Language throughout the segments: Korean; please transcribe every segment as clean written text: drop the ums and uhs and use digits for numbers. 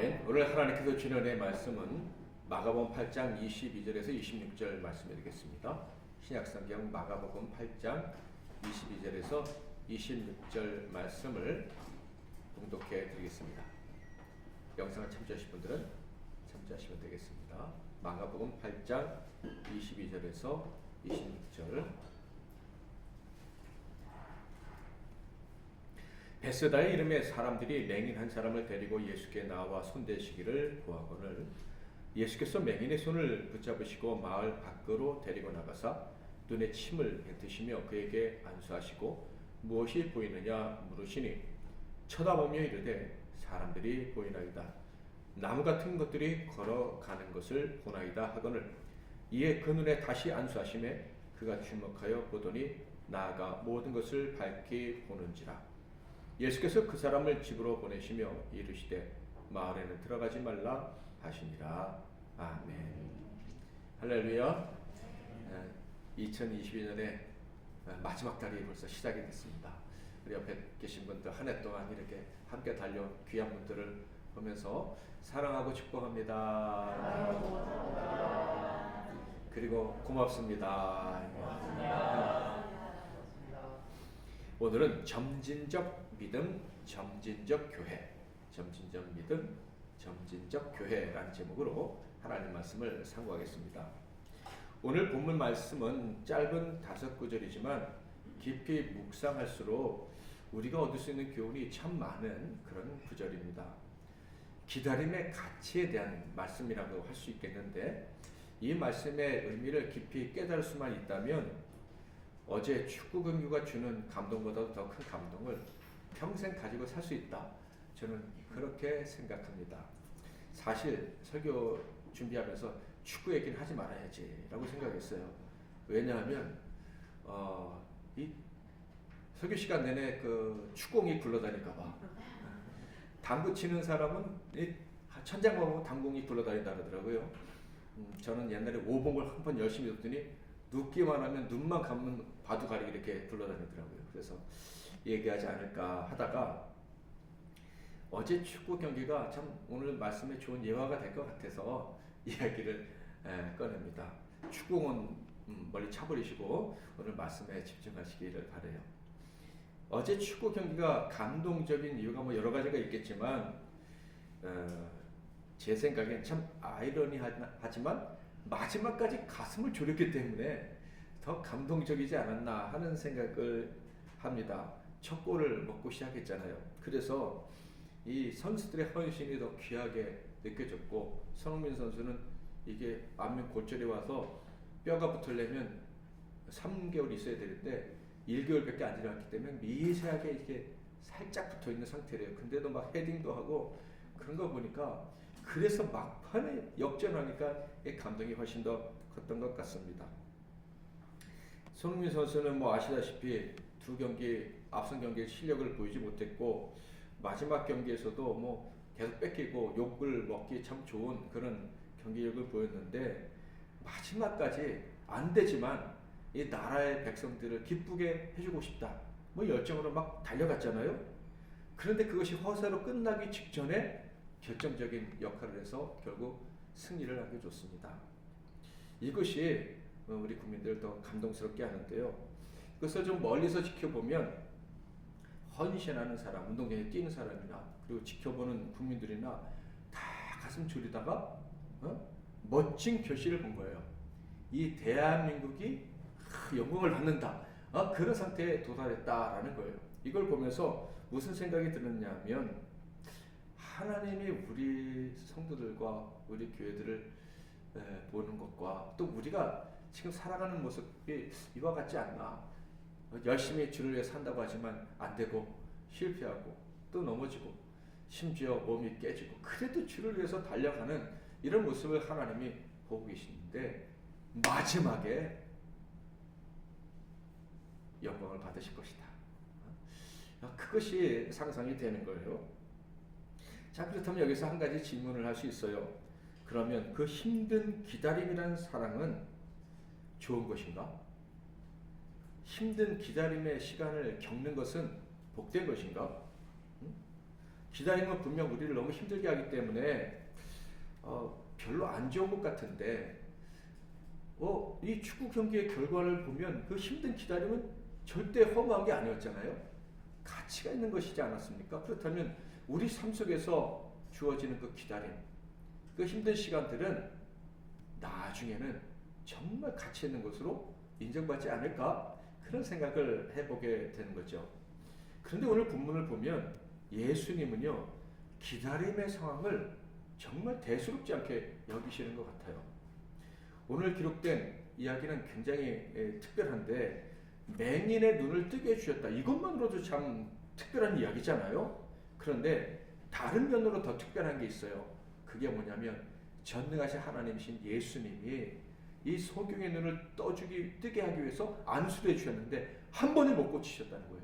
아멘. 오늘 하나님께서 주는 은혜의 말씀은 마가복음 8장 22절에서 26절 말씀이 되겠습니다. 신약성경 마가복음 8장 22절에서 26절 말씀을 봉독해 드리겠습니다. 영상을 참조하실 분들은 참조하시면 되겠습니다. 마가복음 8장 22절에서 26절. 베스다의 이름에 사람들이 맹인 한 사람을 데리고 예수께 나와 손대시기를 구하거늘 예수께서 맹인의 손을 붙잡으시고 마을 밖으로 데리고 나가사 눈에 침을 뱉으시며 그에게 안수하시고 무엇이 보이느냐 물으시니 쳐다보며 이르되 사람들이 보이나이다. 나무 같은 것들이 걸어가는 것을 보나이다 하거늘 이에 그 눈에 다시 안수하시매 그가 주목하여 보더니 나아가 모든 것을 밝히 보는지라. 예수께서 그 사람을 집으로 보내시며 이르시되 마을에는 들어가지 말라 하시니라. 아멘. 할렐루야. 2022년의 마지막 달이 벌써 시작이 됐습니다. 우리 옆에 계신 분들 한 해 동안 이렇게 함께 달려 귀한 분들을 보면서 사랑하고 축복합니다. 그리고 고맙습니다. 오늘은 점진적 믿음, 점진적 교회, 점진적 믿음, 점진적 교회라는 제목으로 하나님 말씀을 상고하겠습니다. 오늘 본문 말씀은 짧은 5구절이지만 깊이 묵상할수록 우리가 얻을 수 있는 교훈이 참 많은 그런 구절입니다. 기다림의 가치에 대한 말씀이라고 할 수 있겠는데 이 말씀의 의미를 깊이 깨달을 수만 있다면 어제 축구 경기가 주는 감동보다도 더 큰 감동을 평생 가지고 살 수 있다. 저는 그렇게 생각합니다. 사실 설교 준비하면서 축구 얘기는 하지 말아야지라고 생각했어요. 왜냐하면 이 설교 시간 내내 그 축구공이 굴러다닐까봐. 당구 치는 사람은 이 천장 보면 당공이 굴러다닌다 그러더라고요. 저는 옛날에 오봉을 한 번 열심히 뒀더니 눕기만 하면 눈만 감으면 바둑알이 이렇게 굴러다니더라고요. 그래서 얘기하지 않을까 하다가 어제 축구 경기가 참 오늘 말씀에 좋은 예화가 될 것 같아서 이야기를 꺼냅니다. 축구는 멀리 차버리시고 오늘 말씀에 집중하시기를 바라요. 어제 축구 경기가 감동적인 이유가 뭐 여러 가지가 있겠지만 제 생각엔 참 아이러니하지만 마지막까지 가슴을 졸였기 때문에 더 감동적이지 않았나 하는 생각을 합니다. 첫 골을 먹고 시작했잖아요. 그래서 이 선수들의 헌신이 더 귀하게 느껴졌고 손흥민 선수는 이게 안면 골절이 와서 뼈가 붙으려면 3개월 있어야 되는데 1개월밖에 안 지났기 때문에 미세하게 이렇게 살짝 붙어있는 상태래요. 근데도 막 헤딩도 하고 그런 거 보니까 그래서 막판에 역전하니까 이 감동이 훨씬 더 컸던 것 같습니다. 손흥민 선수는 뭐 아시다시피 두 경기 앞선 경기에 실력을 보이지 못했고 마지막 경기에서도 뭐 계속 뺏기고 욕을 먹기 참 좋은 그런 경기력을 보였는데 마지막까지 안 되지만 이 나라의 백성들을 기쁘게 해주고 싶다 뭐 열정으로 막 달려갔잖아요. 그런데 그것이 허세로 끝나기 직전에 결정적인 역할을 해서 결국 승리를 안겨줬습니다. 이것이 우리 국민들을 더 감동스럽게 하는데요. 그것을 좀 멀리서 지켜보면 헌신하는 사람, 운동장에 뛰는 사람이나 그리고 지켜보는 국민들이나 다 가슴 졸이다가 멋진 결실을 본 거예요. 이 대한민국이 영광을 받는다. 그런 상태에 도달했다라는 거예요. 이걸 보면서 무슨 생각이 들었냐면 하나님이 우리 성도들과 우리 교회들을 보는 것과 또 우리가 지금 살아가는 모습이 이와 같지 않나. 열심히 주를 위해 산다고 하지만 안 되고 실패하고 또 넘어지고 심지어 몸이 깨지고 그래도 주를 위해서 달려가는 이런 모습을 하나님이 보고 계시는데 마지막에 영광을 받으실 것이다. 그것이 상상이 되는 거예요. 자, 그렇다면 여기서 한 가지 질문을 할 수 있어요. 그러면 그 힘든 기다림이라는 사랑은 좋은 것인가? 힘든 기다림의 시간을 겪는 것은 복된 것인가? 기다림은 분명 우리를 너무 힘들게 하기 때문에 별로 안 좋은 것 같은데 이 축구 경기의 결과를 보면 그 힘든 기다림은 절대 허무한 게 아니었잖아요. 가치가 있는 것이지 않았습니까? 그렇다면 우리 삶 속에서 주어지는 그 기다림, 그 힘든 시간들은 나중에는 정말 가치 있는 것으로 인정받지 않을까? 그런 생각을 해보게 되는 거죠. 그런데 오늘 본문을 보면 예수님은요, 기다림의 상황을 정말 대수롭지 않게 여기시는 것 같아요. 오늘 기록된 이야기는 굉장히 특별한데, 맹인의 눈을 뜨게 해주셨다. 이것만으로도 참 특별한 이야기잖아요. 그런데 다른 면으로 더 특별한 게 있어요. 그게 뭐냐면 전능하신 하나님이신 예수님이 이 소경의 눈을 뜨게 하기 위해서 안수를 해주셨는데 한 번에 못 고치셨다는 거예요.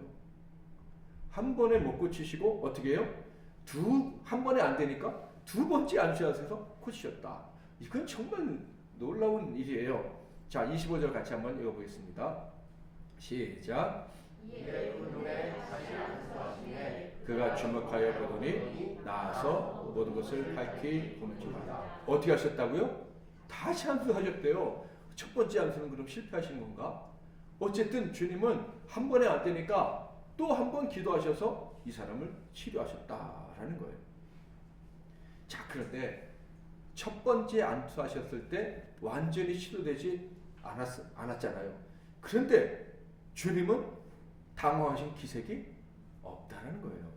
한 번에 못 고치시고 어떻게 해요? 한 번에 안 되니까 두 번째 안수하셔서 고치셨다. 이건 정말 놀라운 일이에요. 자, 25절 같이 한번 읽어보겠습니다. 시작. 그가 주목하여 보더니 나아서 모든 것을 밝히 보는지라. 어떻게 하셨다고요? 다시 안수하셨대요. 첫 번째 안수는 그럼 실패하신 건가? 어쨌든 주님은 한 번에 안 되니까 또 한 번 기도하셔서 이 사람을 치료하셨다라는 거예요. 자, 그런데 첫 번째 안수하셨을 때 완전히 치료되지 않았잖아요. 그런데 주님은 당황하신 기색이 없다라는 거예요.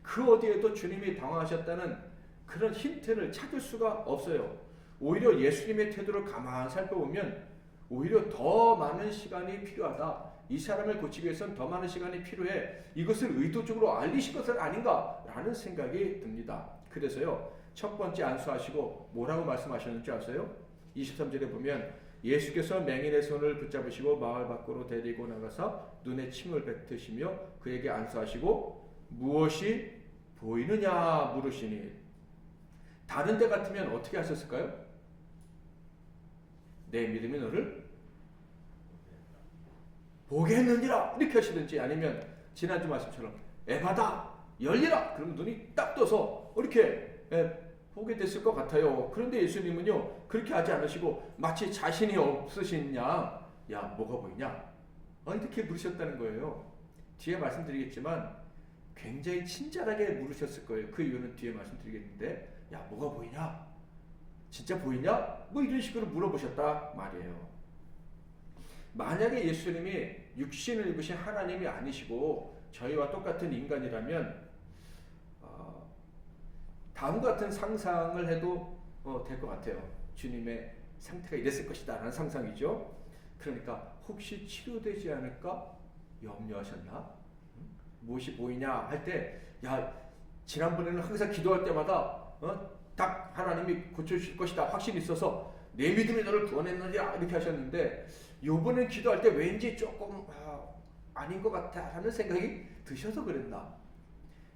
그 어디에도 주님이 당황하셨다는 그런 힌트를 찾을 수가 없어요. 오히려 예수님의 태도를 가만히 살펴보면 오히려 더 많은 시간이 필요하다. 이 사람을 고치기 위해서는 더 많은 시간이 필요해. 이것을 의도적으로 알리신 것은 아닌가라는 생각이 듭니다. 그래서요, 첫 번째 안수하시고 뭐라고 말씀하셨는지 아세요? 23절에 보면 예수께서 맹인의 손을 붙잡으시고 마을 밖으로 데리고 나가사 눈에 침을 뱉으시며 그에게 안수하시고 무엇이 보이느냐 물으시니. 다른 데 같으면 어떻게 하셨을까요? 내 믿음이 너를 보게 했느니라 이렇게 하시든지, 아니면 지난주 말씀처럼 에바다 열리라 그러면 눈이 딱 떠서 이렇게 보게 됐을 것 같아요. 그런데 예수님은요, 그렇게 하지 않으시고 마치 자신이 없으신 양, 야 뭐가 보이냐? 이렇게 물으셨다는 거예요. 뒤에 말씀드리겠지만 굉장히 친절하게 물으셨을 거예요. 그 이유는 뒤에 말씀드리겠는데, 야 뭐가 보이냐? 진짜 보이냐? 뭐 이런 식으로 물어보셨다 말이에요. 만약에 예수님이 육신을 입으신 하나님이 아니시고 저희와 똑같은 인간이라면 다음과 같은 상상을 해도 될 것 같아요. 주님의 상태가 이랬을 것이다 라는 상상이죠. 그러니까 혹시 치료되지 않을까 염려하셨나? 무엇이 보이냐 할 때, 야 지난번에는 항상 기도할 때마다 딱 하나님이 고쳐주실 것이다 확신이 있어서 내 믿음이 너를 구원했느냐 이렇게 하셨는데, 요번엔 기도할 때 왠지 조금 아닌 것 같아 하는 생각이 드셔서 그랬나?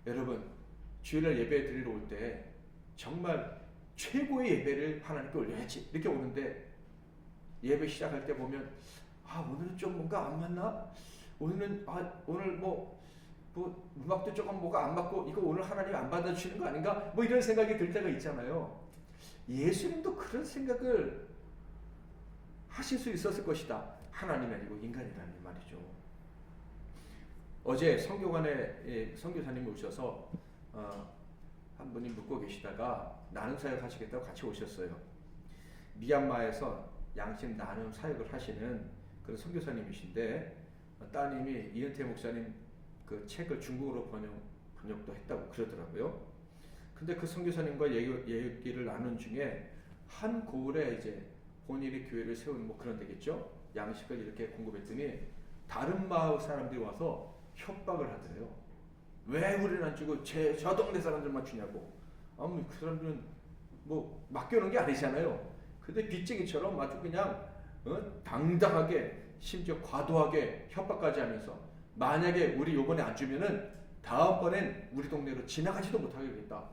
여러분, 주일날 예배 드리러 올 때 정말 최고의 예배를 하나님께 올려야지 이렇게 오는데, 예배 시작할 때 보면 오늘은 좀 뭔가 안 맞나? 오늘은 오늘 뭐 음악도 조금 뭐가 안 맞고 이거 오늘 하나님 안 받아주시는 거 아닌가? 뭐 이런 생각이 들 때가 있잖아요. 예수님도 그런 생각을 하실 수 있었을 것이다. 하나님이 아니고 인간이라는 말이죠. 어제 성교관에 선교사님이 오셔서 한 분이 묵고 계시다가 나눔 사역 하시겠다고 같이 오셨어요. 미얀마에서 양심 나눔 사역을 하시는 그런 선교사님이신데, 따님이 이은태 목사님 그 책을 중국어로 번역도 했다고 그러더라고요. 근데 그 선교사님과 얘기를 나눈 중에 한 고을에 이제 본인이 교회를 세우는 뭐 그런 데겠죠. 양식을 이렇게 공급했더니 다른 마을 사람들이 와서 협박을 하더래요. 왜 우리는 안 주고 저 동네 사람들만 주냐고. 그 사람들은 뭐 맡겨놓은 게 아니잖아요. 근데 빚쟁이처럼 아주 그냥 당당하게, 심지어 과도하게 협박까지 하면서, 만약에 우리 요번에 안 주면은 다음번엔 우리 동네로 지나가지도 못하게 되겠다.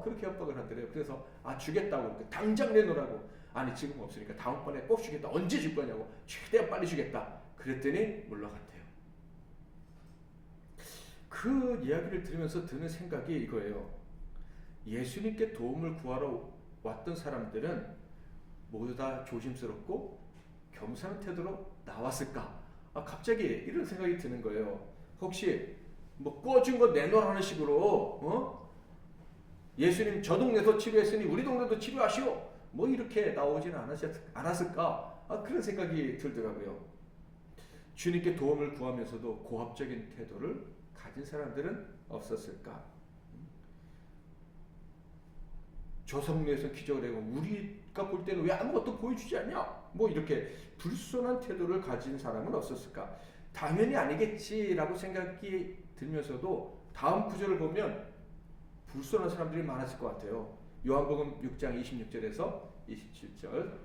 그렇게 협박을 하더래요. 그래서 주겠다고, 그러니까 당장 내놓으라고. 아니 지금 없으니까 다음번에 꼭 주겠다. 언제 줄 거냐고. 최대한 빨리 주겠다. 그랬더니 물러갔대요. 그 이야기를 들으면서 드는 생각이 이거예요. 예수님께 도움을 구하러 왔던 사람들은 모두 다 조심스럽고 겸손한 태도로 나왔을까? 갑자기 이런 생각이 드는 거예요. 혹시 뭐 꺼준 거 내놓으라는 식으로 예수님 저 동네에서 치료했으니 우리 동네도 치료하시오. 뭐 이렇게 나오지는 않았을까? 그런 생각이 들더라고요. 주님께 도움을 구하면서도 고압적인 태도를 가진 사람들은 없었을까? 저 성내에서 기적을 하고 우리가 볼 때는 왜 아무것도 보여주지 않냐? 뭐 이렇게 불손한 태도를 가진 사람은 없었을까? 당연히 아니겠지라고 생각이 들면서도 다음 구절을 보면 불손한 사람들이 많았을 것 같아요. 요한복음 6장 26절에서 27절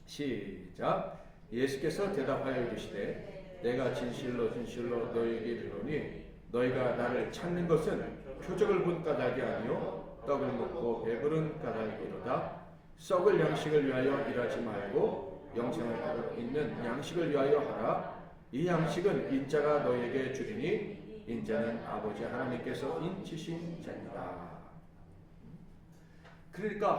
시작. 예수께서 대답하여 이르시되 내가 진실로 진실로 너희에게 이르노니 너희가 나를 찾는 것은 표적을 본 까닭이 아니요 떡을 먹고 배부른 까닭이로다. 썩을 양식을 위하여 일하지 말고 영생을 있는 양식을 위하여 하라. 이 양식은 인자가 너희에게 주리니 인자는 아버지 하나님께서 인치신 자니라. 그러니까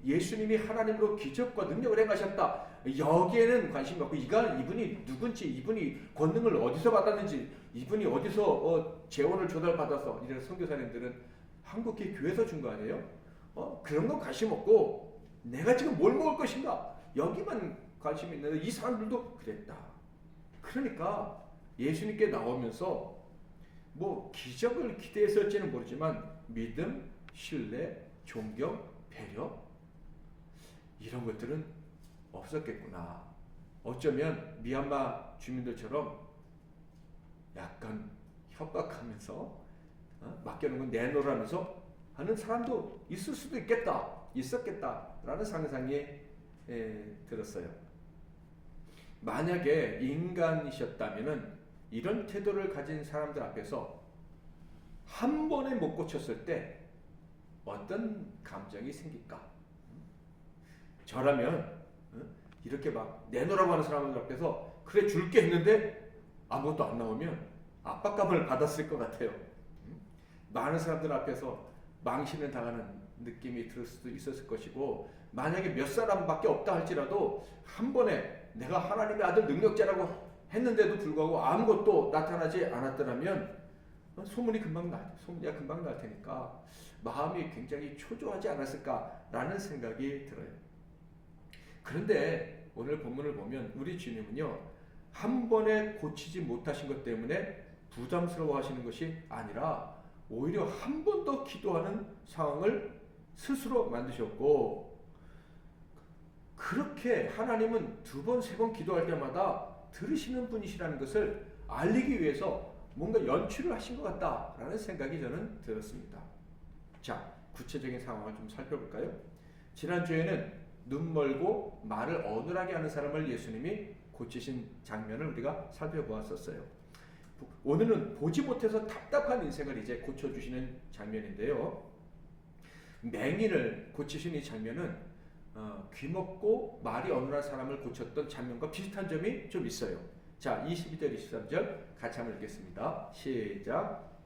예수님이 하나님으로 기적과 능력을 행하셨다. 여기에는 관심이 없고 이분이 누군지, 이분이 권능을 어디서 받았는지, 이분이 어디서 재원을 조달받아서, 이런 선교사님들은 한국계 교회에서 준 거 아니에요? 그런 건 관심 없고 내가 지금 뭘 먹을 것인가? 여기만 관심이 있는데 이 사람들도 그랬다. 그러니까 예수님께 나오면서 뭐 기적을 기대했을지는 모르지만 믿음, 신뢰, 존경, 배려 이런 것들은 없었겠구나. 어쩌면 미얀마 주민들처럼 약간 협박하면서 맡겨놓은 건 내놓으라면서 하는 사람도 있었겠다라는 상상이 들었어요. 만약에 인간이셨다면은 이런 태도를 가진 사람들 앞에서 한 번에 못 고쳤을 때 어떤 감정이 생길까? 저라면 이렇게 막 내놓으라고 하는 사람들 앞에서 그래 줄게 했는데 아무것도 안 나오면 압박감을 받았을 것 같아요. 많은 사람들 앞에서 망신을 당하는 느낌이 들 수도 있었을 것이고, 만약에 몇 사람밖에 없다 할지라도 한 번에 내가 하나님의 아들 능력자라고 했는데도 불구하고 아무것도 나타나지 않았더라면 소문이 금방 날 테니까 마음이 굉장히 초조하지 않았을까라는 생각이 들어요. 그런데 오늘 본문을 보면 우리 주님은요, 한 번에 고치지 못하신 것 때문에 부담스러워 하시는 것이 아니라 오히려 한 번 더 기도하는 상황을 스스로 만드셨고, 그렇게 하나님은 두 번, 세 번 기도할 때마다 들으시는 분이시라는 것을 알리기 위해서 뭔가 연출을 하신 것 같다라는 생각이 저는 들었습니다. 자, 구체적인 상황을 좀 살펴볼까요? 지난주에는 눈 멀고 말을 어눌하게 하는 사람을 예수님이 고치신 장면을 우리가 살펴보았었어요. 오늘은 보지 못해서 답답한 인생을 이제 고쳐주시는 장면인데요. 맹인을 고치신 이 장면은 귀먹고 말이 어눌한 사람을 고쳤던 장면과 비슷한 점이 좀 있어요. 자, 22절 23절 같이 한번 읽겠습니다. 시작.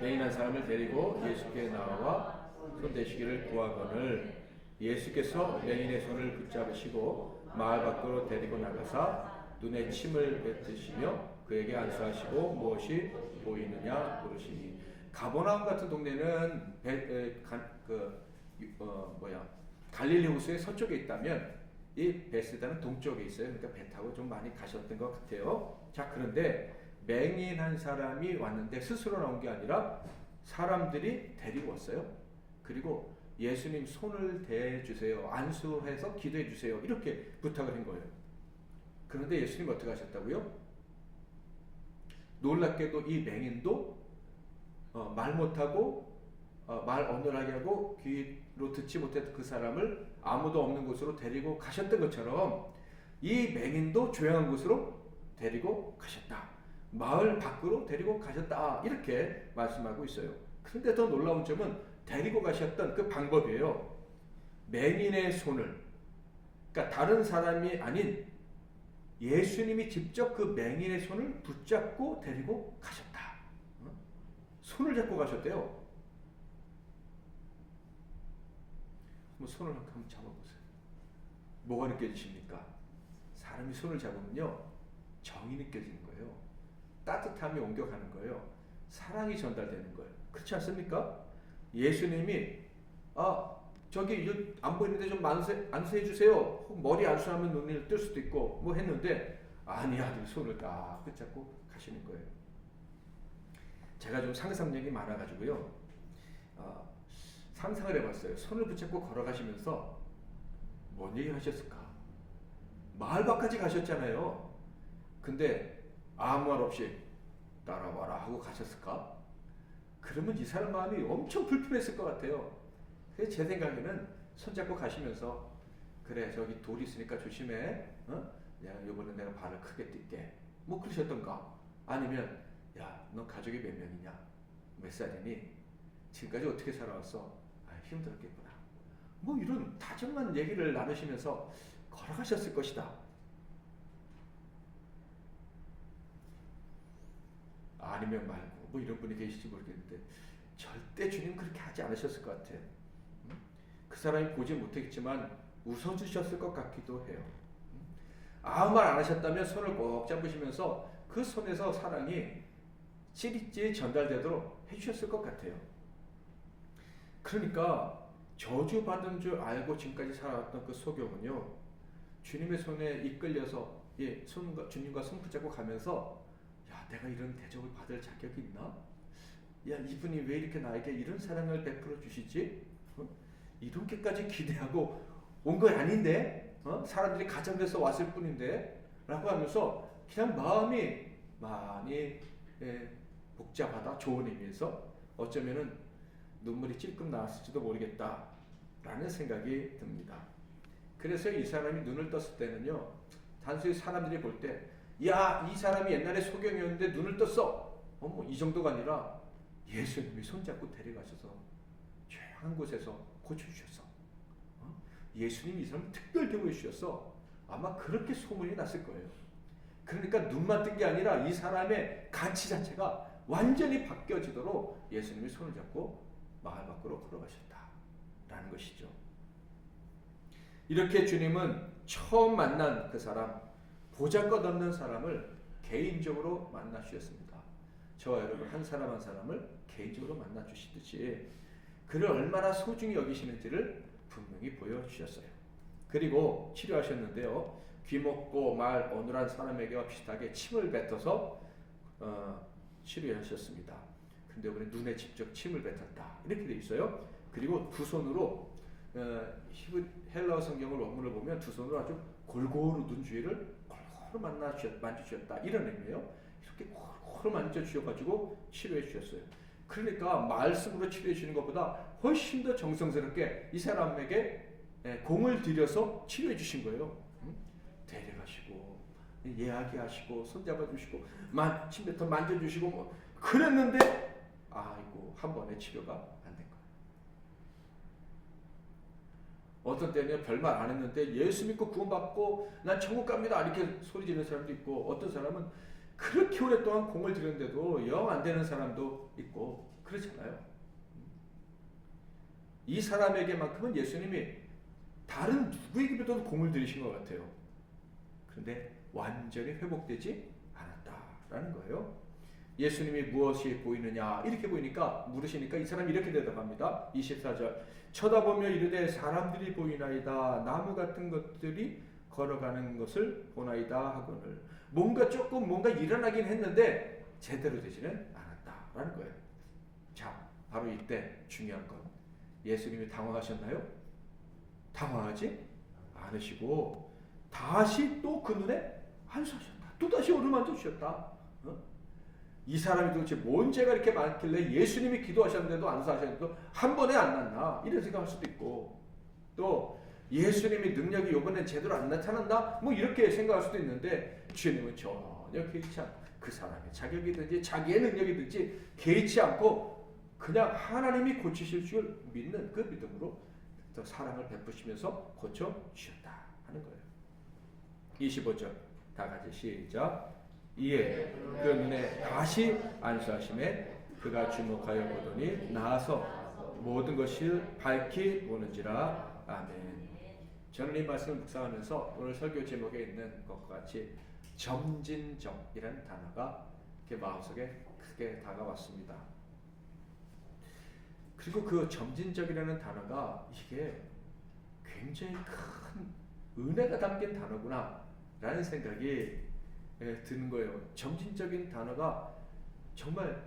맹인한 사람을 데리고 예수께 나와 손대시기를 구하거늘 예수께서 맹인의 손을 붙잡으시고 마을 밖으로 데리고 나가사 눈에 침을 뱉으시며 그에게 안수하시고 무엇이 보이느냐 물으시니. 가버나움 같은 동네는 갈릴리 호수의 서쪽에 있다면 이 베스다는 동쪽에 있어요. 그러니까 배 타고 좀 많이 가셨던 것 같아요. 자, 그런데 맹인한 사람이 왔는데 스스로 나온 게 아니라 사람들이 데리고 왔어요. 그리고 예수님 손을 대주세요, 안수해서 기도해 주세요, 이렇게 부탁을 한 거예요. 그런데 예수님 어떻게 하셨다고요? 놀랍게도 이 맹인도 말 못하고 말 어눌하게 하고 귀로 듣지 못했던 그 사람을 아무도 없는 곳으로 데리고 가셨던 것처럼 이 맹인도 조용한 곳으로 데리고 가셨다. 마을 밖으로 데리고 가셨다. 이렇게 말씀하고 있어요. 그런데 더 놀라운 점은 데리고 가셨던 그 방법이에요. 맹인의 손을, 그러니까 다른 사람이 아닌 예수님이 직접 그 맹인의 손을 붙잡고 데리고 가셨다. 손을 잡고 가셨대요. 한번 손을 한번 잡아보세요. 뭐가 느껴지십니까? 사람이 손을 잡으면요, 정이 느껴지는 거예요. 따뜻함이 옮겨가는 거예요. 사랑이 전달되는 거예요. 그렇지 않습니까? 예수님이 저기 안 보이는데 좀 안수해 주세요. 머리 안수하면 눈을 뜰 수도 있고 뭐 했는데 아니야, 손을 딱 붙잡고 가시는 거예요. 제가 좀 상상력이 많아가지고요, 상상을 해봤어요. 손을 붙잡고 걸어가시면서 뭔 얘기를 하셨을까? 마을 밖까지 가셨잖아요. 근데 아무 말 없이 따라와라 하고 가셨을까? 그러면 이 사람 마음이 엄청 불편했을 것 같아요. 그래서 제 생각에는 손잡고 가시면서 그래, 저기 돌 있으니까 조심해. 야, 이번에 내가 발을 크게 뛸게. 뭐 그러셨던가? 아니면 야, 너 가족이 몇 명이냐? 몇 살이니? 지금까지 어떻게 살아왔어? 힘들었겠구나. 뭐 이런 다정한 얘기를 나누시면서 걸어가셨을 것이다. 아니면 말고 뭐 이런 분이 계실지 모르겠는데 절대 주님 그렇게 하지 않으셨을 것 같아요. 그 사람이 보지 못했지만 웃어주셨을 것 같기도 해요. 아무 말 안 하셨다면 손을 꼭 잡으시면서 그 손에서 사랑이 찌릿찌릿 전달되도록 해주셨을 것 같아요. 그러니까 저주받은 줄 알고 지금까지 살아왔던 그 소경은요, 주님의 손에 이끌려서 주님과 손 붙잡고 가면서 야, 내가 이런 대접을 받을 자격이 있나? 야, 이분이 왜 이렇게 나에게 이런 사랑을 베풀어 주시지? 이렇게까지 기대하고 온 거 아닌데? 사람들이 가장돼서 왔을 뿐인데? 라고 하면서 그냥 마음이 많이 복잡하다, 좋은 의미에서 어쩌면은 눈물이 찔끔 나왔을지도 모르겠다 라는 생각이 듭니다. 그래서 이 사람이 눈을 떴을 때는요, 단순히 사람들이 볼 때 야, 이 사람이 옛날에 소경이었는데 눈을 떴어, 뭐 이 정도가 아니라 예수님이 손잡고 데려가셔서 조용한 곳에서 고쳐주셔서 예수님이 이 사람을 특별 대우해 주셔서 아마 그렇게 소문이 났을 거예요. 그러니까 눈만 뜬 게 아니라 이 사람의 가치 자체가 완전히 바뀌어지도록 예수님이 손을 잡고 마을 밖으로 걸어가셨다라는 것이죠. 이렇게 주님은 처음 만난 그 사람, 보잘것없는 사람을 개인적으로 만나 주셨습니다. 저와 여러분 한 사람 한 사람을 개인적으로 만나 주시듯이 그를 얼마나 소중히 여기시는지를 분명히 보여주셨어요. 그리고 치료하셨는데요, 귀먹고 말 어눌한 사람에게와 비슷하게 침을 뱉어서 치료하셨습니다. 근데 이번에 눈에 직접 침을 뱉었다 이렇게 돼 있어요. 그리고 두 손으로 헬라어 성경을 원문을 보면 두 손으로 아주 골고루 눈 주위를 골고루 만져주셨다 이런 의미예요. 이렇게 골고루 만져주셔가지고 치료해 주셨어요. 그러니까 말씀으로 치료해 주는 것보다 훨씬 더 정성스럽게 이 사람에게 공을 들여서 치료해 주신 거예요. 데려가시고 이야기하시고 손잡아 주시고 침뱉어 만져주시고 뭐 그랬는데 아이고 한 번에 치료가 안 된 거예요. 어떤 때는 별말 안 했는데 예수 믿고 구원받고 난 천국 갑니다 이렇게 소리 지르는 사람도 있고, 어떤 사람은 그렇게 오랫동안 공을 들였는데도 영 안 되는 사람도 있고 그렇잖아요. 이 사람에게만큼은 예수님이 다른 누구에게도 공을 들이신 것 같아요. 그런데 완전히 회복되지 않았다라는 거예요. 예수님이 무엇이 보이느냐 이렇게 보이니까 물으시니까 이 사람이 이렇게 대답합니다. 24절 쳐다보며 이르되 사람들이 보이나이다. 나무 같은 것들이 걸어가는 것을 보나이다 하거늘. 뭔가 일어나긴 했는데 제대로 되지는 않았다라는 거예요. 자, 바로 이때 중요한 것, 예수님이 당황하셨나요? 당황하지 않으시고 다시 또 그 눈에 안수하셨다. 또다시 어루만져 주셨다. 이 사람이 도대체 뭔 죄가 이렇게 많길래 예수님이 기도하셨는데도 안수하셨는데도 한 번에 안 났나 이런 생각할 수도 있고, 또 예수님이 능력이 이번엔 제대로 안 나타났나 뭐 이렇게 생각할 수도 있는데 주님은 전혀 개의치 않고 그 사람의 자격이든지 자기의 능력이든지 개의치 않고 그냥 하나님이 고치실 줄 믿는 그 믿음으로 사랑을 베푸시면서 고쳐주셨다 하는 거예요. 25절 다 같이 시작. 이에 그 눈에 다시 안수하심에 그가 주목하여 보더니 나아서 모든 것을 밝히 보는지라. 아멘. 저는 이 말씀을 묵상하면서 오늘 설교 제목에 있는 것과 같이 점진적이라는 단어가 제 마음속에 크게 다가왔습니다. 그리고 그 점진적이라는 단어가 이게 굉장히 큰 은혜가 담긴 단어구나 라는 생각이 드는 거예요. 점진적인 단어가 정말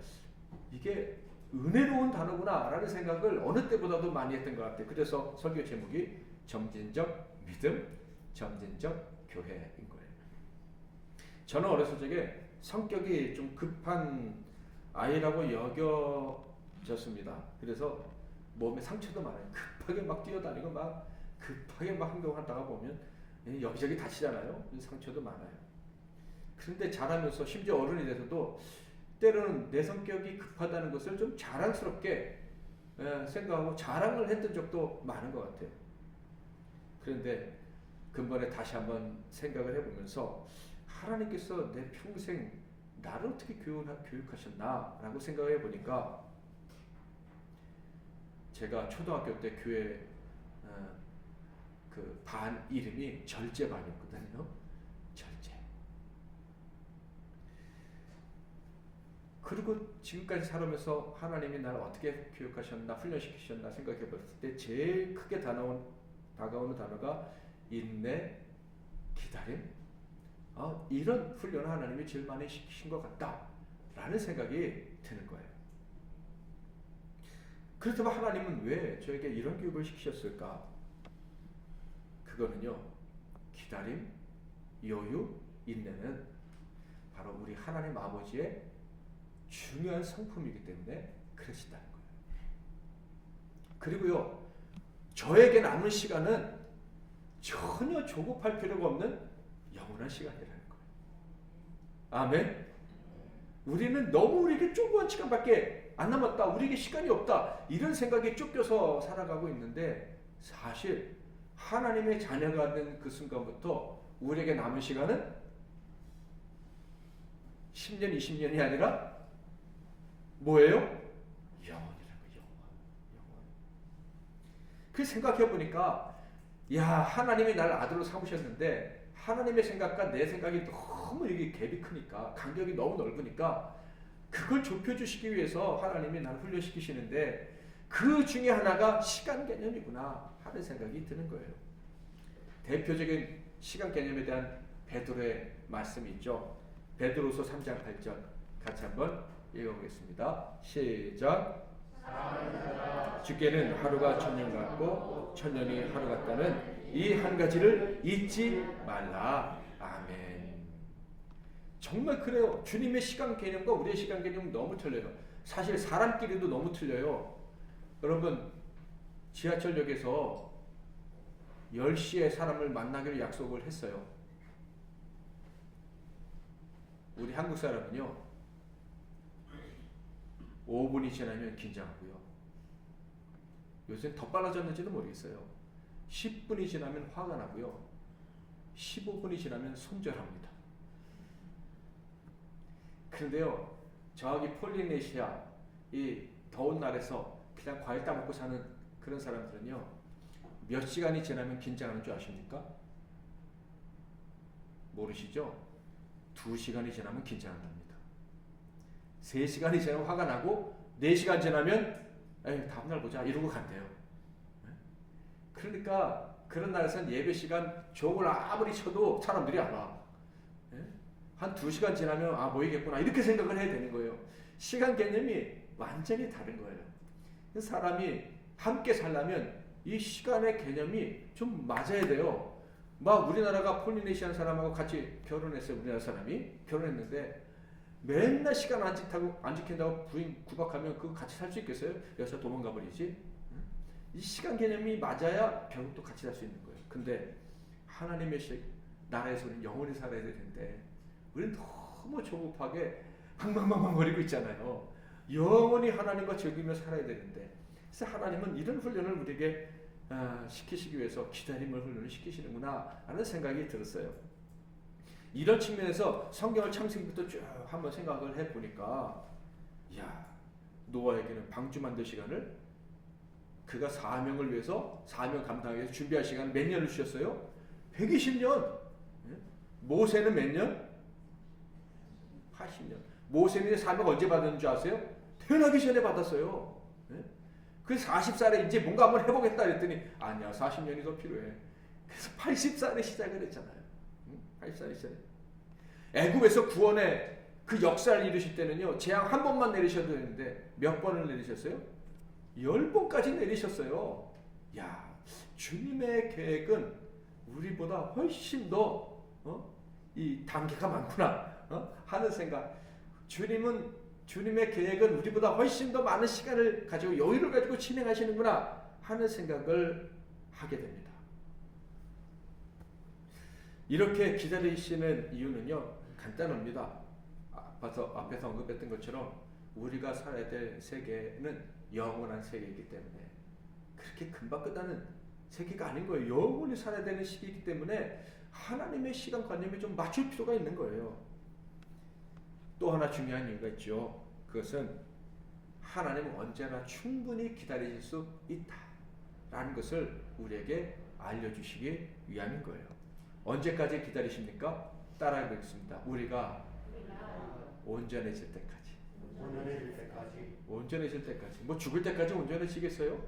이게 은혜로운 단어구나 라는 생각을 어느 때보다도 많이 했던 것 같아요. 그래서 설교 제목이 점진적 믿음, 점진적 교회인 거예요. 저는 어렸을 적에 성격이 좀 급한 아이라고 여겨졌습니다. 그래서 몸에 상처도 많아요. 급하게 막 뛰어다니고 막 급하게 막 행동하다가 보면 여기저기 다치잖아요. 상처도 많아요. 그런데 자라면서 심지어 어른이 돼서도 때로는 내 성격이 급하다는 것을 좀 자랑스럽게 생각하고 자랑을 했던 적도 많은 것 같아요. 그런데 근본에 다시 한번 생각을 해보면서 하나님께서 내 평생 나를 어떻게 교육하셨나 라고 생각해 보니까 제가 초등학교 때 교회 그 반 이름이 절제반이었거든요. 절제. 그리고 지금까지 살아오면서 하나님이 나를 어떻게 교육하셨나 훈련시키셨나 생각해 봤을 때 제일 크게 다가오는 단어가 인내, 기다림. 이런 훈련을 하나님이 제일 많이 시키신 것 같다 라는 생각이 드는 거예요. 그렇다면 하나님은 왜 저에게 이런 교육을 시키셨을까? 그거는요, 기다림, 여유, 인내는 바로 우리 하나님 아버지의 중요한 성품이기 때문에 그러시다는 거예요. 그리고요, 저에게 남은 시간은 전혀 조급할 필요가 없는 영원한 시간이라는 거예요. 아멘. 우리는 너무 우리에게 조그만 시간밖에 안 남았다, 우리에게 시간이 없다, 이런 생각에 쫓겨서 살아가고 있는데, 사실 하나님의 자녀가 된 그 순간부터 우리에게 남은 시간은 10년, 20년이 아니라 뭐예요? 영원이라는 거예요. 영원. 그 생각해 보니까, 야, 하나님이 나를 아들로 삼으셨는데 하나님의 생각과 내 생각이 너무 이게 갭이 크니까, 간격이 너무 넓으니까 그걸 좁혀주시기 위해서 하나님이 나를 훈련시키시는데 그 중에 하나가 시간 개념이구나 하는 생각이 드는 거예요. 대표적인 시간 개념에 대한 베드로의 말씀이 있죠. 베드로서 3장 8절 같이 한번 읽어보겠습니다. 시작. 주께는 하루가 천년 같고 천년이 하루 같다는 이 한 가지를 잊지 말라. 아멘. 정말 그래요. 주님의 시간 개념과 우리의 시간 개념은 너무 틀려요. 사실 사람끼리도 너무 틀려요. 여러분, 지하철역에서 10시에 사람을 만나기로 약속을 했어요. 우리 한국 사람은요, 5분이 지나면 긴장하고요. 요새 더 빨라졌는지도 모르겠어요. 10분이 지나면 화가 나고요. 15분이 지나면 손절합니다. 그런데요, 저기 폴리네시아 이 더운 날에서 그냥 과일 따먹고 사는 그런 사람들은요, 몇 시간이 지나면 긴장하는 줄 아십니까? 모르시죠? 2시간이 지나면 긴장한답니다. 3시간이 지나면 화가 나고 4시간 지나면 에이, 다음날 보자 이러고 간대요. 그러니까 그런 날에서는 예배 시간 종을 아무리 쳐도 사람들이 안 와. 한 2시간 지나면 모이겠구나 이렇게 생각을 해야 되는 거예요. 시간 개념이 완전히 다른 거예요. 사람이 함께 살려면 이 시간의 개념이 좀 맞아야 돼요. 막 우리나라가 폴리네시안 사람하고 같이 결혼했어요. 우리나라 사람이 결혼했는데 맨날 시간 안 지킨다고 부인 구박하면 그거 같이 살 수 있겠어요? 여기서 도망가 버리지. 이 시간 개념이 맞아야 결국 또 같이 살 수 있는 거예요. 근데 하나님의 나라에서는 영원히 살아야 되는데 우리는 너무 조급하게 방방방방거리고 있잖아요. 영원히 하나님과 즐기며 살아야 되는데, 그래서 하나님은 이런 훈련을 우리에게 시키시기 위해서 기다림을 훈련을 시키시는구나 하는 생각이 들었어요. 이런 측면에서 성경을 창세기부터 쭉 한번 생각을 해보니까 야, 노아에게는 방주 만들 시간을 그가 사명을 위해서 사명 감당하기 위해서 준비할 시간 몇 년을 주셨어요? 120년. 모세는 몇 년? 80년. 모세는 사명 언제 받은 줄 아세요? 태어나기 전에 받았어요. 그 40살에 이제 뭔가 한번 해보겠다 그랬더니 아니야, 40년이 더 필요해. 그래서 80살에 시작을 했잖아요. 80살에 시작. 애굽에서 구원의 그 역사를 이루실 때는요, 재앙 한 번만 내리셔도 되는데 몇 번을 내리셨어요? 10번까지 내리셨어요. 야, 주님의 계획은 우리보다 훨씬 더 이 단계가 많구나 하는 생각. 주님의 계획은 우리보다 훨씬 더 많은 시간을 가지고 여유를 가지고 진행하시는구나 하는 생각을 하게 됩니다. 이렇게 기다리시는 이유는요, 간단합니다. 앞에서 언급했던 것처럼 우리가 살아야 될 세계는 영원한 세계이기 때문에, 그렇게 금방 끝나는 세계가 아닌 거예요. 영원히 살아야 되는 시기이기 때문에 하나님의 시간관념에 좀 맞출 필요가 있는 거예요. 또 하나 중요한 이유가 있죠. 그것은 하나님은 언제나 충분히 기다리실 수 있다라는 것을 우리에게 알려주시기 위함인 거예요. 언제까지 기다리십니까? 따라해 보겠습니다. 우리가 온전해질 때까지. 온전해질 때까지. 뭐 죽을 때까지 온전해지겠어요?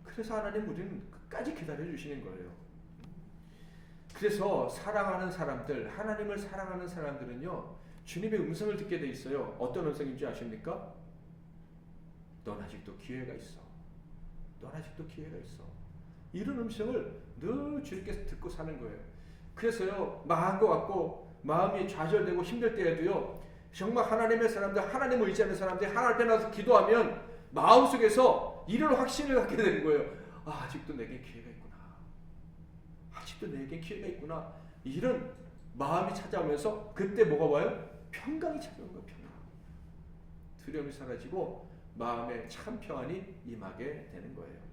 그래서 하나님 우리는 끝까지 기다려 주시는 거예요. 그래서 사랑하는 사람들, 하나님을 사랑하는 사람들은요, 주님의 음성을 듣게 돼 있어요. 어떤 음성인지 아십니까? 넌 아직도 기회가 있어. 넌 아직도 기회가 있어. 이런 음성을 늘 주님께서 듣고 사는 거예요. 그래서요, 망한 것 같고 마음이 좌절되고 힘들 때에도요, 정말 하나님의 사람들, 하나님을 의지하는 사람들이 하나님 앞에 나서 기도하면 마음속에서 이런 확신을 갖게 되는 거예요. 아, 아직도 내게 기회가 있구나. 아직도 내게 기회가 있구나. 이런 마음이 찾아오면서 그때 뭐가 와요? 평강이 찾아오는 거예요. 평강. 두려움이 사라지고 마음에 참 평안이 임하게 되는 거예요.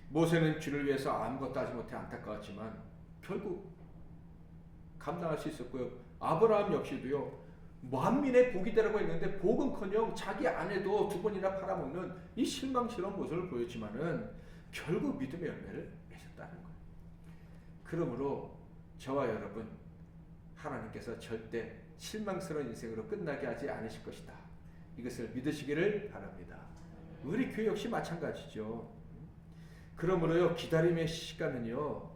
모세는 주를 위해서 아무것도 하지 못해 안타까웠지만 결국 감당할 수 있었고요. 아브라함 역시도요, 만민의 복이 되라고 했는데 복은커녕 자기 아내도 2번이나 팔아먹는 이 실망스러운 모습을 보였지만은 결국 믿음의 열매를 맺었다는 거예요. 그러므로 저와 여러분, 하나님께서 절대 실망스러운 인생으로 끝나게 하지 않으실 것이다. 이것을 믿으시기를 바랍니다. 우리 교회 역시 마찬가지죠. 그러므로요, 기다림의 시간은요,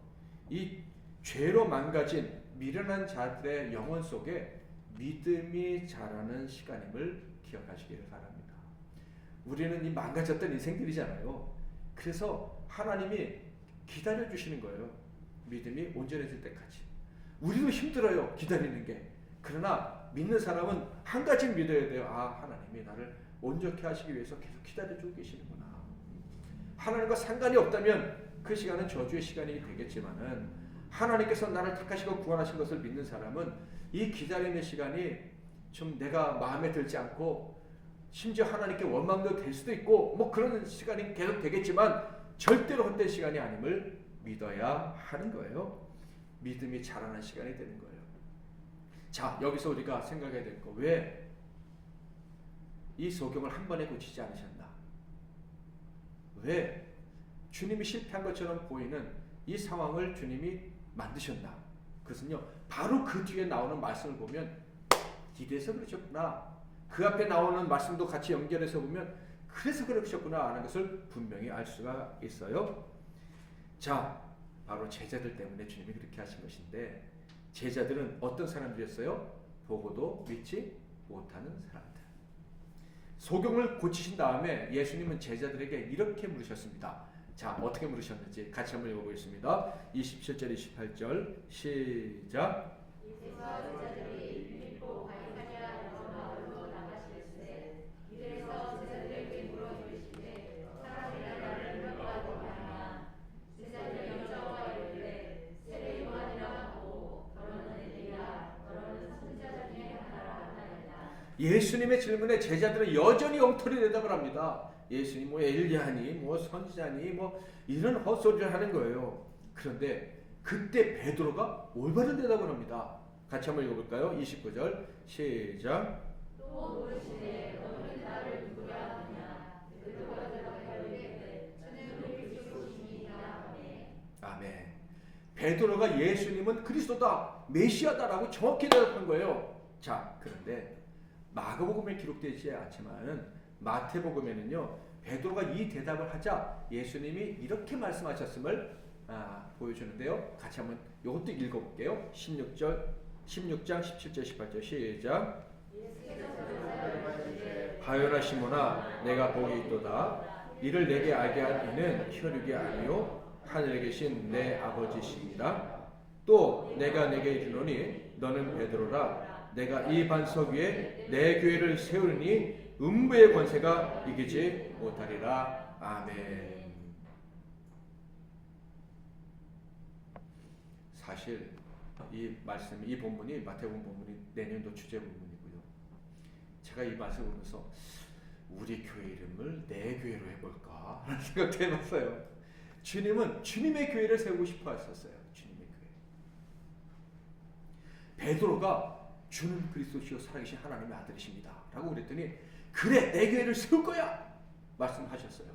이 죄로 망가진 미련한 자들의 영혼 속에 믿음이 자라는 시간임을 기억하시기를 바랍니다. 우리는 이 망가졌던 인생들이잖아요. 그래서 하나님이 기다려주시는 거예요. 믿음이 온전해질 때까지. 우리도 힘들어요, 기다리는 게. 그러나 믿는 사람은 한 가지 믿어야 돼요. 아, 하나님이 나를 온전케 하시기 위해서 계속 기다려주고 계시는구나. 하나님과 상관이 없다면 그 시간은 저주의 시간이 되겠지만은, 하나님께서 나를 택하시고 구원하신 것을 믿는 사람은 이 기다림의 시간이 좀 내가 마음에 들지 않고 심지어 하나님께 원망도 될 수도 있고 뭐 그런 시간이 계속 되겠지만 절대로 헛된 시간이 아님을 믿어야 하는 거예요. 믿음이 자라는 시간이 되는 거예요. 자, 여기서 우리가 생각해야 될 거, 왜 이 소경을 한 번에 고치지 않으셨나? 왜 주님이 실패한 것처럼 보이는 이 상황을 주님이 만드셨나? 그것은요, 바로 그 뒤에 나오는 말씀을 보면 이래서 그러셨구나, 그 앞에 나오는 말씀도 같이 연결해서 보면 그래서 그러셨구나 하는 것을 분명히 알 수가 있어요. 자, 바로 제자들 때문에 주님이 그렇게 하신 것인데, 제자들은 어떤 사람들이었어요? 보고도 믿지 못하는 사람들. 소경을 고치신 다음에 예수님은 제자들에게 이렇게 물으셨습니다. 자, 어떻게 물으셨는지 같이 한번 읽어보겠습니다. 27절 28절 시작. 제자들이 빌립보 가이사랴 마을로 나가시되 이들에서 제자들에게 물어 이르시되 사람들이 나를 누구라고 하느냐. 제자들이 여쭤와 이르되 세례 요한이라 하고 더러는 엘리야 더러는 선지자 중에 하나라 하나이다. 예수님의 질문에 제자들은 여전히 엉터리 대답을 합니다. 예수님 뭐 엘리야니 뭐 선지자니 뭐 이런 헛소리를 하는 거예요. 그런데 그때 베드로가 올바른 대답을 합니다. 같이 한번 읽어볼까요? 29절 시작. 또 물으시되 너는 나를 누구라 하느냐. 베드로가 대답하여 이르되 주는 그리스도시니이다. 아멘. 베드로가 예수님은 그리스도다, 메시아다라고 정확히 대답한 거예요. 자, 그런데 마가복음에 기록되지 않지만 마태복음에는요, 베드로가 이 대답을 하자 예수님이 이렇게 말씀하셨음을 보여주는데요. 같이 한번 이것도 읽어볼게요. 16장 17절 18절 시작. 바요나 시모나 내가 복이 있도다. 이를 내게 알게 한 이는 혈육이 아니요 하늘에 계신 내 아버지시니라. 또 내가 내게 이르노니 너는 베드로라. 내가 이 반석 위에 내 교회를 세우리니 음부의 권세가 이기지 못하리라. 아멘. 사실 이 말씀, 이 본문이 마태복음 본문이 내년도 주제 본문이고요. 제가 이 말씀을 보면서 우리 교회 이름을 내 교회로 해볼까 라는 생각도 해봤어요. 주님은 주님의 교회를 세우고 싶어 하셨어요. 주님의 교회. 베드로가 주는 그리스도시요 살아계신 하나님의 아들이십니다 라고 그랬더니 그래, 내 교회를 세울 거야 말씀하셨어요.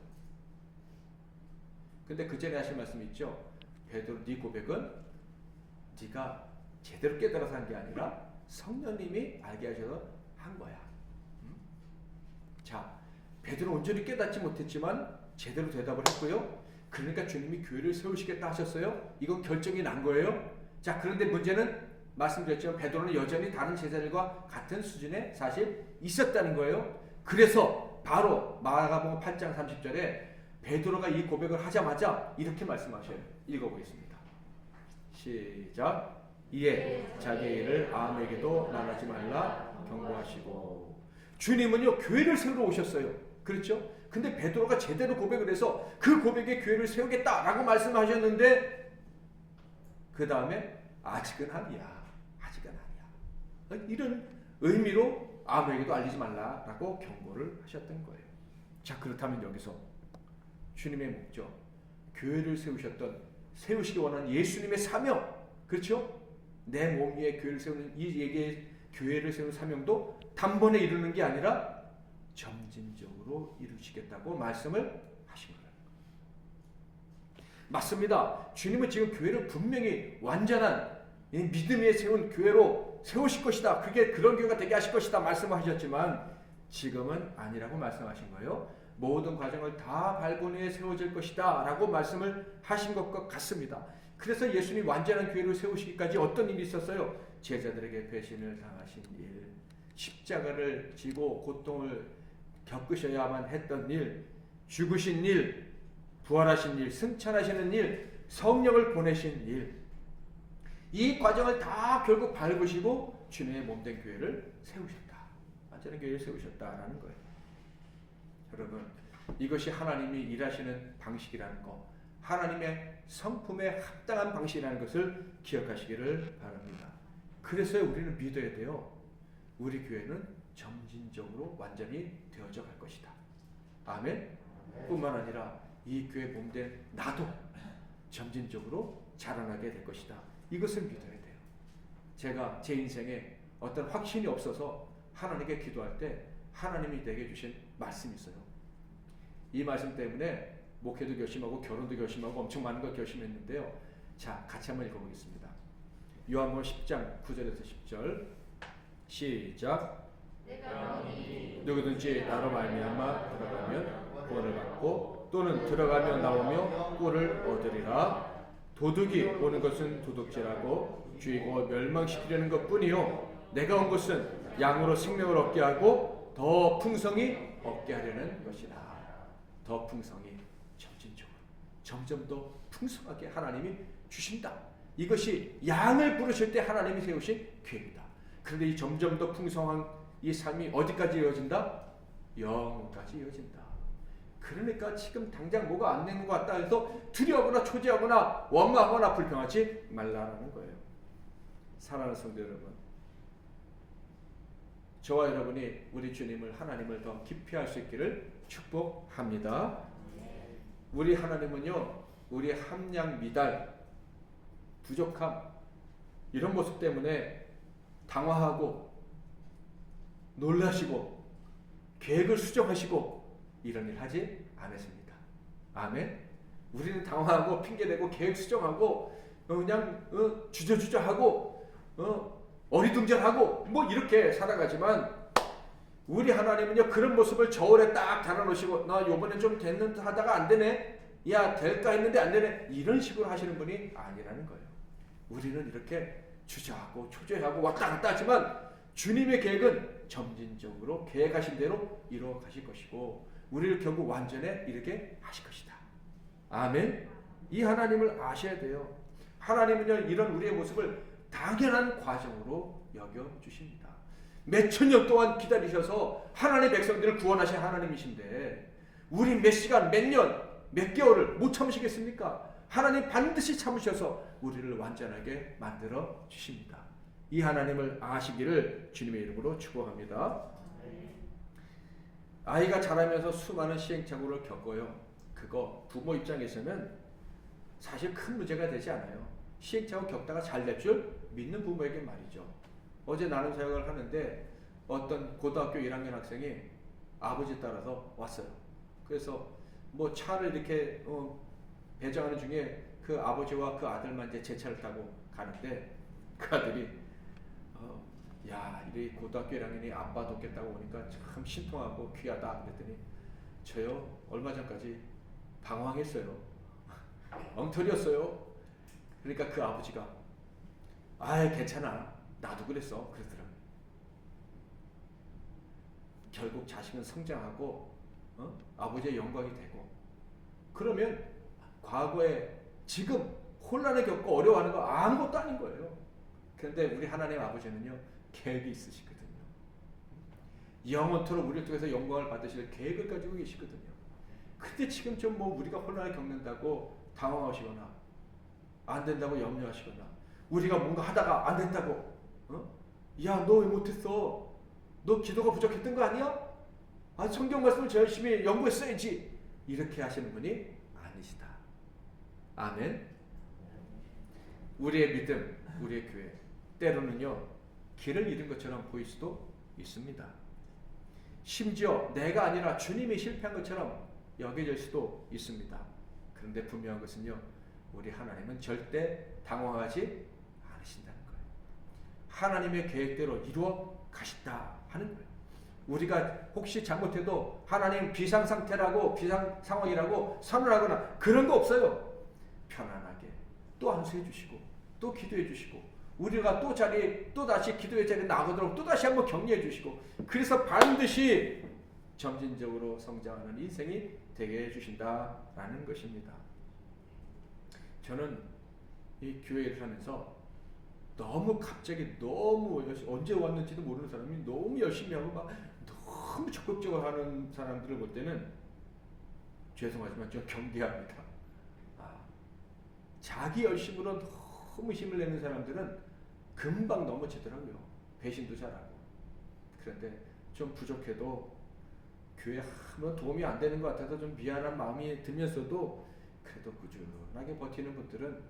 근데 그 전에 하신 말씀이 있죠. 베드로, 네 고백은 네가 제대로 깨달아서 한 게 아니라 성령님이 알게 하셔서 한 거야. 자, 베드로 온전히 깨닫지 못했지만 제대로 대답을 했고요. 그러니까 주님이 교회를 세우시겠다 하셨어요. 이건 결정이 난 거예요. 자, 그런데 문제는 말씀드렸죠. 베드로는 여전히 다른 제자들과 같은 수준에 사실 있었다는 거예요. 그래서 바로 마가복음 8장 30절에 베드로가 이 고백을 하자마자 이렇게 말씀하셔요. 읽어보겠습니다. 시작. 이에 자기의 일을 아무에게도 말하지 말라 경고하시고. 주님은요, 교회를 세우러 오셨어요. 그렇죠? 근데 베드로가 제대로 고백을 해서 그 고백에 교회를 세우겠다라고 말씀하셨는데 그 다음에 아직은 아니야. 아직은 아니야. 이런 의미로 아무에게도 알리지 말라라고 경고를 하셨던 거예요. 자, 그렇다면 여기서 주님의 목적, 교회를 세우시기 원하는 예수님의 사명, 그렇죠? 내 몸 위에 교회를 세우는 이 교회를 세우는 사명도 단번에 이루는 게 아니라 점진적으로 이루시겠다고 말씀을 하신 거예요. 맞습니다. 주님은 지금 교회를 분명히 완전한 믿음 위에 세운 교회로 세우실 것이다. 그게 그런 교회가 되게 하실 것이다 말씀하셨지만 지금은 아니라고 말씀하신 거예요. 모든 과정을 다 밟은 후에 세워질 것이다 라고 말씀을 하신 것과 같습니다. 그래서 예수님이 완전한 교회를 세우시기까지 어떤 일이 있었어요? 제자들에게 배신을 당하신 일, 십자가를 지고 고통을 겪으셔야만 했던 일, 죽으신 일, 부활하신 일, 승천하시는 일, 성령을 보내신 일, 이 과정을 다 결국 밟으시고 주님의 몸된 교회를 세우셨다. 완전한 교회를 세우셨다라는 거예요. 여러분, 이것이 하나님이 일하시는 방식이라는 거, 하나님의 성품에 합당한 방식이라는 것을 기억하시기를 바랍니다. 그래서 우리는 믿어야 돼요. 우리 교회는 점진적으로 완전히 되어져 갈 것이다. 아멘. 뿐만 아니라 이 교회 몸된 나도 점진적으로 자라나게 될 것이다. 이것을 믿어야 돼요. 제가 제 인생에 어떤 확신이 없어서 하나님께 기도할 때 하나님이 내게 주신 말씀이 있어요. 이 말씀 때문에 목회도 결심하고 결혼도 결심하고 엄청 많은 걸 결심했는데요. 자, 같이 한번 읽어보겠습니다. 요한복음 10장 9절에서 10절 시작. 누구든지 나로 말미암아 들어가면 구원을 받고 또는 들어가며 나오며 꿀을 얻으리라. 도둑이 오는 것은 도둑질하고 죽이고 멸망시키려는 것뿐이요 내가 온 것은 양으로 생명을 얻게 하고 더 풍성히 얻게 하려는 것이다. 더 풍성히, 점진적으로 점점 더 풍성하게 하나님이 주신다. 이것이 양을 부르실 때 하나님이 세우신 교회입니다. 그런데 이 점점 더 풍성한 이 삶이 어디까지 이어진다? 영까지 이어진다. 그러니까 지금 당장 뭐가 안 되는 것 같다 해서 두려워하거나 초조하거나 원망하거나 불평하지 말라라는 거예요. 사랑하는 성도 여러분, 저와 여러분이 우리 주님을, 하나님을 더 깊이 알 수 있기를 축복합니다. 우리 하나님은요, 우리 함량 미달, 부족함, 이런 모습 때문에 당황하고 놀라시고 계획을 수정하시고 이런 일 하지 않으십니다. 아멘. 우리는 당황하고 핑계대고 계획 수정하고 그냥 주저주저하고 어리둥절하고 뭐 이렇게 살아가지만, 우리 하나님은요 그런 모습을 저울에 딱 달아놓으시고 나 요번에 좀 됐는데 하다가 안 되네, 야 될까 했는데 안 되네, 이런 식으로 하시는 분이 아니라는 거예요. 우리는 이렇게 주저하고 초조해하고 왔다 갔다 하지만 주님의 계획은 점진적으로 계획하신 대로 이루어 가실 것이고 우리를 결국 완전에 이르게 하실 것이다. 아멘. 이 하나님을 아셔야 돼요. 하나님은요 이런 우리의 모습을 당연한 과정으로 여겨주십니다. 몇천 년 동안 기다리셔서 하나님의 백성들을 구원하신 하나님이신데 우리 몇 시간, 몇 년, 몇 개월을 못 참으시겠습니까? 하나님 반드시 참으셔서 우리를 완전하게 만들어 주십니다. 이 하나님을 아시기를 주님의 이름으로 축복합니다. 아이가 자라면서 수많은 시행착오를 겪어요. 그거 부모 입장에서는 사실 큰 문제가 되지 않아요. 시행착오 겪다가 잘 될 줄 믿는 부모에게 말이죠. 어제 나눔 사역을 하는데 어떤 고등학교 1학년 학생이 아버지 따라서 왔어요. 그래서 뭐 차를 이렇게 배정하는 중에 그 아버지와 그 아들만 이제 제 차를 타고 가는데 그 아들이 야, 이 고등학교 1학년이 아빠 돕겠다고 오니까 참 신통하고 귀하다 그랬더니 저요 얼마 전까지 방황했어요. 엉터리였어요. 그러니까 그 아버지가 아이 괜찮아 나도 그랬어 그러더라고요. 결국 자식은 성장하고 아버지의 영광이 되고 그러면 과거에 지금 혼란을 겪고 어려워하는 거 아무것도 아닌 거예요. 그런데 우리 하나님 아버지는요 계획이 있으시거든요. 영원토록 우리를 통해서 영광을 받으실 계획을 가지고 계시거든요. 근데 지금 좀 뭐 우리가 혼란을 겪는다고 당황하시거나 안 된다고 염려하시거나 우리가 뭔가 하다가 안 된다고 야 너 왜 못했어? 너 기도가 부족했던 거 아니야? 아 성경 말씀을 저 열심히 연구했어야지, 이렇게 하시는 분이 아니시다. 아멘. 우리의 믿음, 우리의 교회 때로는요 길을 잃은 것처럼 보일 수도 있습니다. 심지어 내가 아니라 주님이 실패한 것처럼 여겨질 수도 있습니다. 그런데 분명한 것은요 우리 하나님은 절대 당황하지 않으신다는 거예요. 하나님의 계획대로 이루어 가신다 하는 거예요. 우리가 혹시 잘못해도 하나님 비상상태라고 비상상황이라고 선언하거나 그런 거 없어요. 편안하게 또 안수해 주시고 또 기도해 주시고 우리가 또 다시 기도의 자리에 나가도록 또 다시 한번 격려해 주시고 그래서 반드시 점진적으로 성장하는 인생이 되게 해주신다라는 것입니다. 저는 이 교회를 하면서 갑자기 너무 언제 왔는지도 모르는 사람이 너무 열심히 하고 막 너무 적극적으로 하는 사람들을 볼 때는 죄송하지만 좀 경계합니다. 자기 열심으로 너무 힘을 내는 사람들은 금방 넘어지더라고요. 배신도 잘하고. 그런데 좀 부족해도 교회 아무 도움이 안 되는 것 같아서 좀 미안한 마음이 들면서도 그래도 꾸준하게 버티는 분들은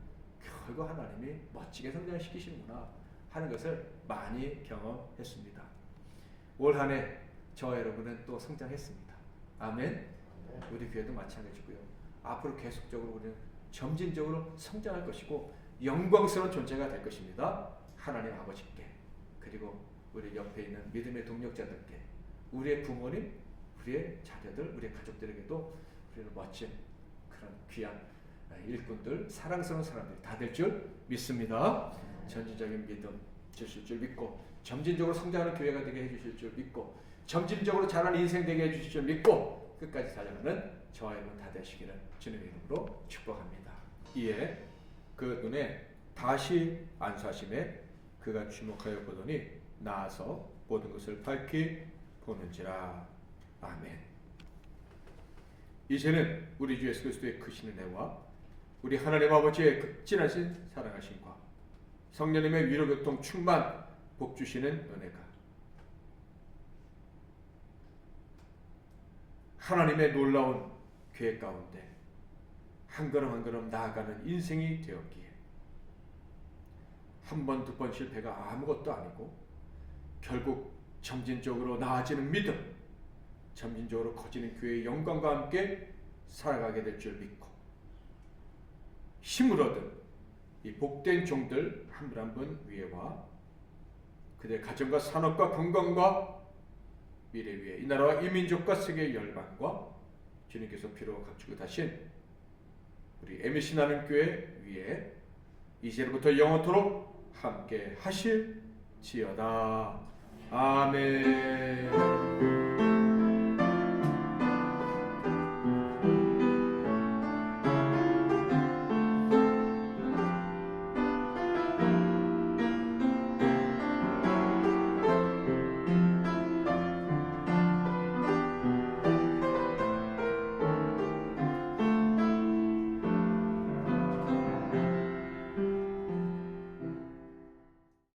결국 하나님이 멋지게 성장시키시는구나 하는 것을 많이 경험했습니다. 올 한 해 저와 여러분은 또 성장했습니다. 아멘. 우리 교회도 마찬가지고요. 앞으로 계속적으로 우리는 점진적으로 성장할 것이고 영광스러운 존재가 될 것입니다. 하나님 아버지께 그리고 우리 옆에 있는 믿음의 동력자들께 우리의 부모님, 우리의 자녀들, 우리의 가족들에게도 우리는 멋진 그런 귀한 일꾼들, 사랑스러운 사람들이 다 될 줄 믿습니다. 전진적인 믿음 주실 줄 믿고 점진적으로 성장하는 교회가 되게 해주실 줄 믿고 점진적으로 자라는 인생 되게 해주실 줄 믿고 끝까지 달려가는 저와 여러분 다 되시기를 주님의 이름으로 축복합니다. 이에 그 눈에 다시 안수하심에 그가 주목하여 보더니 나아서 모든 것을 밝히 보는지라. 아멘. 이제는 우리 주 예수 그리스도의 크신 은혜와 우리 하나님 아버지의 극진하신 사랑하심과 성령님의 위로교통 충만 복 주시는 은혜가 하나님의 놀라운 계획 가운데 한 걸음 한 걸음 나아가는 인생이 되었기에 한 번, 두 번 실패가 아무것도 아니고 결국 점진적으로 나아지는 믿음, 점진적으로 커지는 교회의 영광과 함께 살아가게 될 줄 믿고 힘을 얻은 이 복된 종들 한 분 한 분 위에와 그들의 가정과 산업과 건강과 미래 위에 이 나라와 이 민족과 세계의 열방과 주님께서 피로 감추고 다신 우리 MBC 나눔 교회 위에 이제부터 영원토록 함께 하실지어다. 아멘.